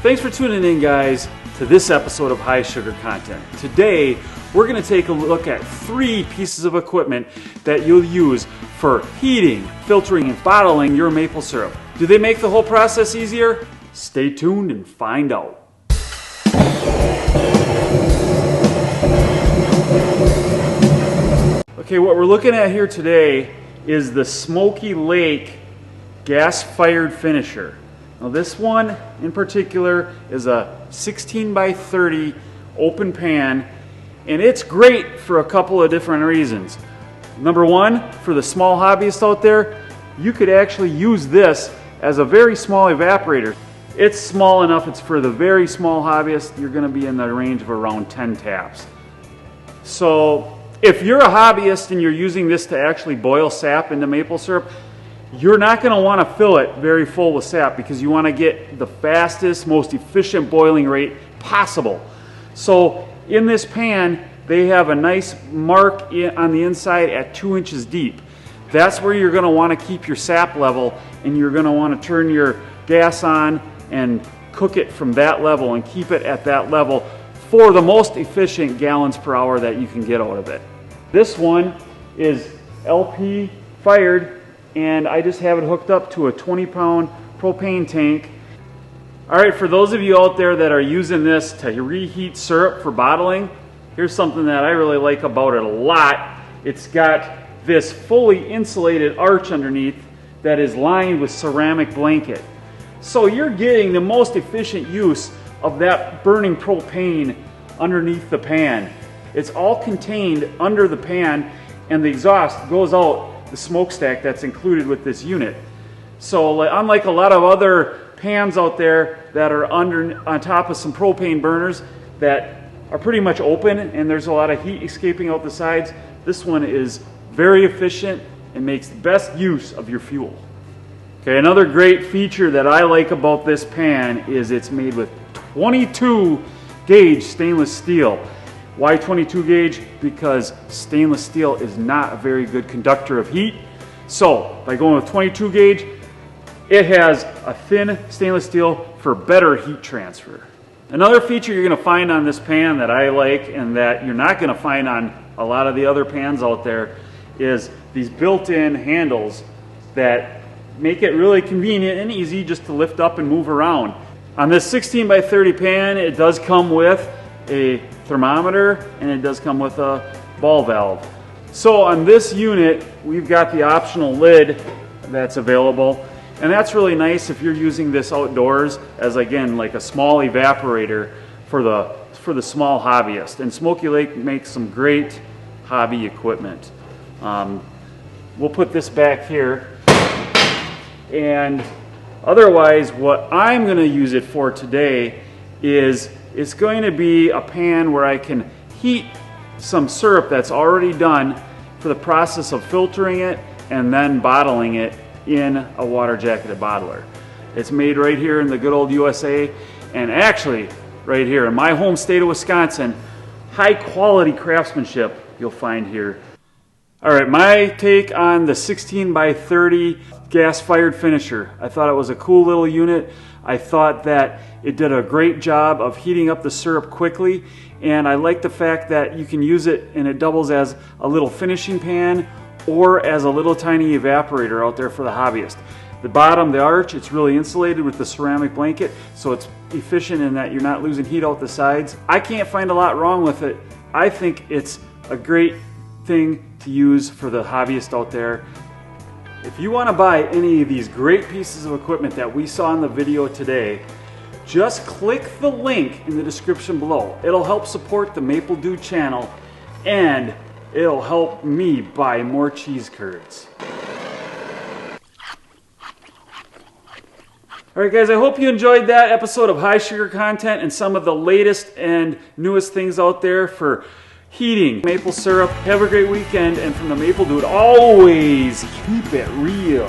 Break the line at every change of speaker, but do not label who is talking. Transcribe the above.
Thanks for tuning in, guys, to this episode of High Sugar Content. Today, we're going to take a look at 3 pieces of equipment that you'll use for heating, filtering, and bottling your maple syrup. Do they make the whole process easier? Stay tuned and find out. Okay, what we're looking at here today is the Smoky Lake gas-fired finisher. Now this one in particular is a 16 by 30 open pan, and it's great for a couple of different reasons. Number one, for the small hobbyist out there, you could actually use this as a very small evaporator. It's small enough, it's for the very small hobbyist. You're going to be in the range of around 10 taps. So if you're a hobbyist and you're using this to actually boil sap into maple syrup, you're not going to want to fill it very full with sap because you want to get the fastest, most efficient boiling rate possible. So in this pan, they have a nice mark on the inside at 2 inches deep. That's where you're going to want to keep your sap level, and you're going to want to turn your gas on and cook it from that level and keep it at that level for the most efficient gallons per hour that you can get out of it. This one is LP fired, and I just have it hooked up to a 20-pound propane tank. Alright, for those of you out there that are using this to reheat syrup for bottling, here's something that I really like about it a lot. It's got this fully insulated arch underneath that is lined with ceramic blanket. So you're getting the most efficient use of that burning propane underneath the pan. It's all contained under the pan, and the exhaust goes out the smokestack that's included with this unit. So unlike a lot of other pans out there that are on top of some propane burners that are pretty much open and there's a lot of heat escaping out the sides, this one is very efficient and makes the best use of your fuel. Okay, another great feature that I like about this pan is it's made with 22 gauge stainless steel. Why 22 gauge? Because stainless steel is not a very good conductor of heat. So by going with 22 gauge, it has a thin stainless steel for better heat transfer. Another feature you're going to find on this pan that I like and that you're not going to find on a lot of the other pans out there is these built-in handles that make it really convenient and easy just to lift up and move around. On this 16 by 30 pan, it does come with a thermometer and it does come with a ball valve. So on this unit, we've got the optional lid that's available, and that's really nice if you're using this outdoors as, again, like a small evaporator for the small hobbyist. And Smoky Lake makes some great hobby equipment. We'll put this back here. And otherwise, what I'm going to use it for today is it's going to be a pan where I can heat some syrup that's already done for the process of filtering it and then bottling it in a water jacketed bottler. It's made right here in the good old USA, and actually right here in my home state of Wisconsin. High quality craftsmanship you'll find here. Alright, my take on the 16 by 30 gas-fired finisher. I thought it was a cool little unit. I thought that it did a great job of heating up the syrup quickly, and I like the fact that you can use it and it doubles as a little finishing pan or as a little tiny evaporator out there for the hobbyist. The bottom, the arch, it's really insulated with the ceramic blanket, so it's efficient in that you're not losing heat out the sides. I can't find a lot wrong with it. I think it's a great thing to use for the hobbyist out there. If you want to buy any of these great pieces of equipment that we saw in the video today, just click the link in the description below. It'll help support the Maple Dude channel, and it'll help me buy more cheese curds. Alright guys, I hope you enjoyed that episode of High Sugar Content and some of the latest and newest things out there for heating maple syrup. Have a great weekend, and from the Maple Dude, always keep it real.